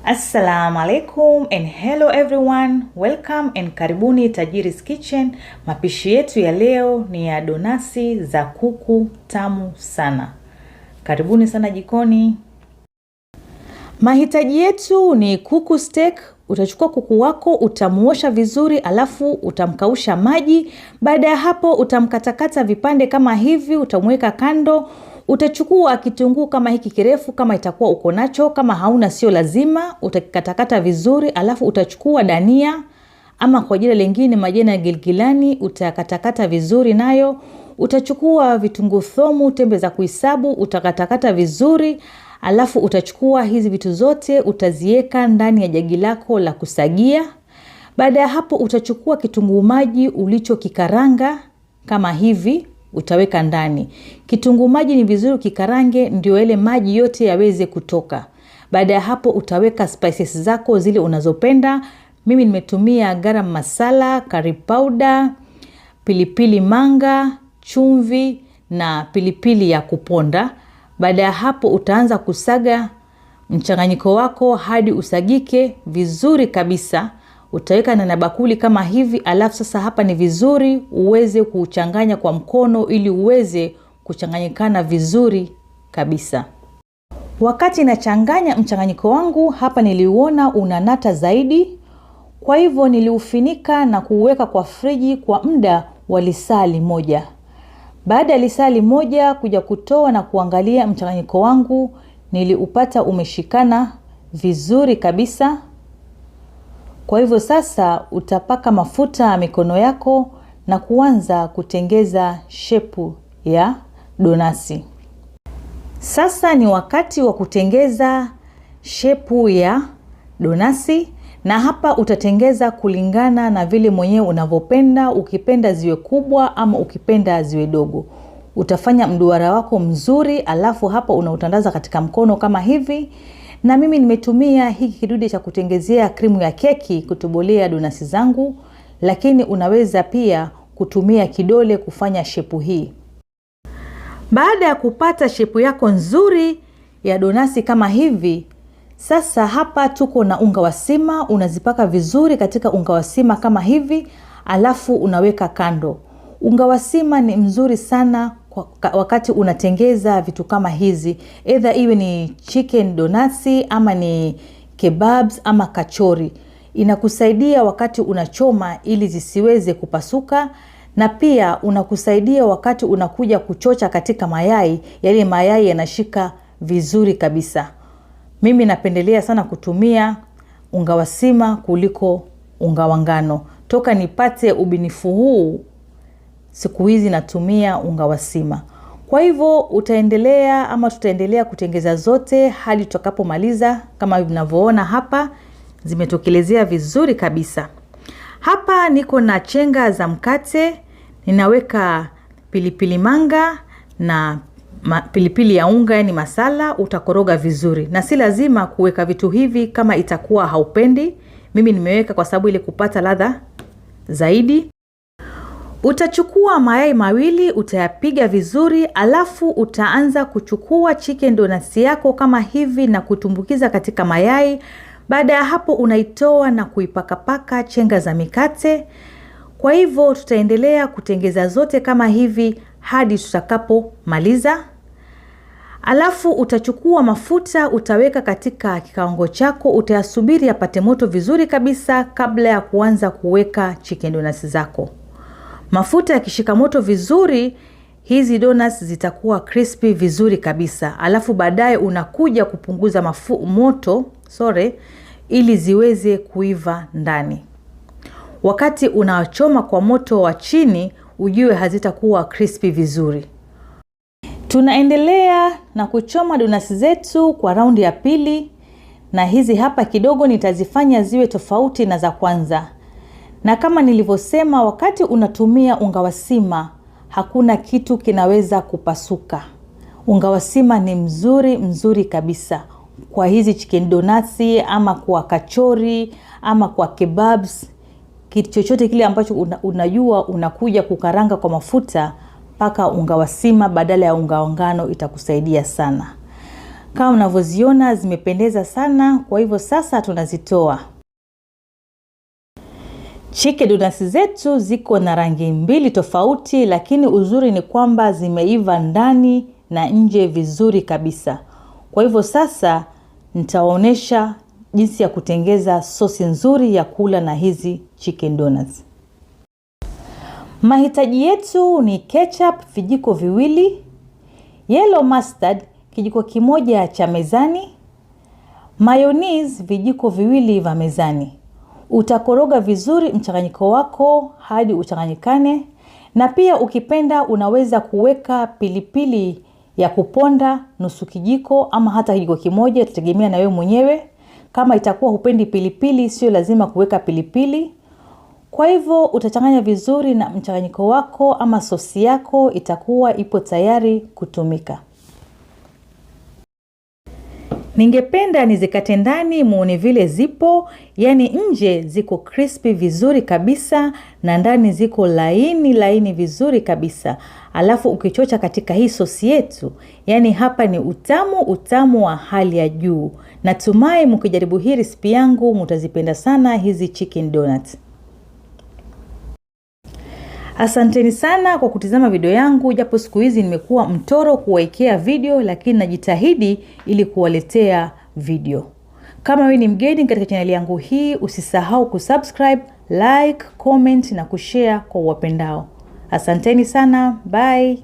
Assalamu alaikum and hello everyone, welcome and karibuni Tajiri's Kitchen. Mapishi yetu ya leo ni ya donasi za kuku tamu sana. Karibuni sana jikoni. Mahitaji yetu ni kuku steak. Utachukua kuku wako, utamuosha vizuri, alafu utamkausha maji. Baada ya hapo utamkatakata vipande kama hivi, utamweka kando. Utachukua kitunguu kama hiki kirefu kama itakuwa uko nacho, kama hauna sio lazima, utakatakata vizuri. Alafu utachukua dania ama kwa jina lingine majani ya gilgilani, utakatakata vizuri nayo. Utachukua vitunguu thomu, tembe za kuhesabu, utakatakata vizuri. Alafu utachukua hizi vitu zote utazieka ndani ya jagi lako la kusagia. Baada ya hapo utachukua kitunguu maji ulicho kikaranga kama hivi, utaweka ndani. Kitunguu maji ni vizuri kikarange ndio ile maji yote yaweze kutoka. Baada ya hapo utaweka spices zako zile unazopenda. Mimi nimetumia garam masala, curry powder, pilipili manga, chumvi na pilipili ya kuponda. Baada ya hapo utaanza kusaga mchanganyiko wako hadi usagike vizuri kabisa. Utaweka na bakuli kama hivi. Alafu sasa hapa ni vizuri uweze kuchanganya kwa mkono ili uweze kuchanganyikana vizuri kabisa. Wakati nachanganya mchanganyiko wangu hapa niliuona unanata zaidi. Kwa hivyo niliufinika na kuweka kwa friji kwa muda wa lisali moja. Baada ya lisali moja kuja kutoa na kuangalia mchanganyiko wangu, niliupata umeshikana vizuri kabisa. Kwa hivyo sasa utapaka mafuta mikono yako na kuanza kutengeza shepu ya donasi. Sasa ni wakati wa kutengeza shepu ya donasi, na hapa utatengeza kulingana na vile mwenyewe unavyopenda. Ukipenda ziwe kubwa ama ukipenda ziwe dogo. Utafanya mduara wako mzuri, alafu hapa unautandaza katika mkono kama hivi. Na mimi nimetumia hiki kidude cha kutengezea krimu ya keki kutobolea donasi zangu, lakini unaweza pia kutumia kidole kufanya shepu hii. Baada ya kupata shepu yako nzuri ya donasi kama hivi, sasa hapa tuko na unga wa sima. Unazipaka vizuri katika unga wa sima kama hivi, alafu unaweka kando. Unga wa sima ni mzuri sana wakati unatengeza vitu kama hizi. Either iwe ni chicken donasi ama ni kebabs ama kachori. Inakusaidia wakati unachoma ili zisiweze kupasuka. Na pia unakusaidia wakati unakuja kuchocha katika mayai, yale mayai yanashika vizuri kabisa. Mimi napendelea sana kutumia unga wa sima kuliko unga wa ngano. Toka nipate ubinifu huu, siku hizi natumia unga wa sima. Kwa hivyo utaendelea ama tutaendelea kutengeza zote hadi tutakapomaliza. Kama mnavyoona hapa zimetokelezea vizuri kabisa. Hapa niko na chenga za mkate. Ninaweka pilipili manga na pilipili ya unga, yani masala. Utakoroga vizuri, na si lazima kuweka vitu hivi kama itakuwa haupendi. Mimi nimeweka kwa sababu ile kupata ladha zaidi. Utachukua mayai mawili, utayapiga vizuri, alafu utaanza kuchukua chicken donasi yako kama hivi na kutumbukiza katika mayai. Baada ya hapo unaitoa na kuipakapaka chenga za mikate. Kwa hivyo tutaendelea kutengeza zote kama hivi hadi tutakapomaliza. Alafu utachukua mafuta, utaweka katika kikaango chako, utayasubiri yapate moto vizuri kabisa kabla ya kuanza kuweka chicken donuts zako. Mafuta yakishika moto vizuri, hizi donuts zitakuwa crispy vizuri kabisa. Alafu baadaye unakuja kupunguza moto ili ziweze kuiva ndani. Wakati unachoma kwa moto wa chini, ujue hazitakuwa crispy vizuri. Tunaendelea na kuchoma donasi zetu kwa raundi ya pili, na hizi hapa kidogo nitazifanya ziwe tofauti na za kwanza. Na kama nilivyosema, wakati unatumia unga wa sima hakuna kitu kinaweza kupasuka. Unga wa sima ni mzuri kabisa kwa hizi chicken donasi ama kwa kachori ama kwa kebabs. Kitu chochote kile ambacho unajua unakuja kukaranga kwa mafuta, paka unga wa sima badala ya unga wa ngano, itakusaidia sana. Kama unavyoziona zimependeza sana, kwa hivyo sasa tunazitoa. Chicken donasi zetu ziko na rangi mbili tofauti, lakini uzuri ni kwamba zimeiva ndani na nje vizuri kabisa. Kwa hivyo sasa nitawaonesha jinsi ya kutengeza sosi nzuri ya kula na hizi chicken donuts. Mahitaji yetu ni ketchup vijiko viwili, yellow mustard kijiko kimoja cha mezani, mayonnaise vijiko viwili vya mezani. Utakoroga vizuri mchanganyiko wako hadi uchanganyikane, na pia ukipenda unaweza kuweka pilipili ya kuponda nusu kijiko ama hata kijiko kimoja, itategemea na wewe mwenyewe. Kama itakuwa hupendi pilipili, sio lazima kuweka pilipili. Kwa hivyo utachanganya vizuri na mchanganyiko wako ama sosi yako itakuwa ipo tayari kutumika. Ningependa nizikate ndani muone vile zipo, yani nje ziko crispy vizuri kabisa na ndani ziko laini vizuri kabisa. Alafu ukichocha katika hii sosi yetu, yani hapa ni utamu wa hali ya juu. Natumai mkijaribu hii recipe yangu mtazipenda sana hizi chicken donuts. Asanteni sana kwa kutizama video yangu, japo siku hizi nimekuwa mtoro kuwekea video, lakini najitahidi ili kuwaletea video. Kama wewe ni mgeni katika channel yangu hii, usisahau kusubscribe, like, comment na kushare kwa wapendao. Asanteni sana, bye.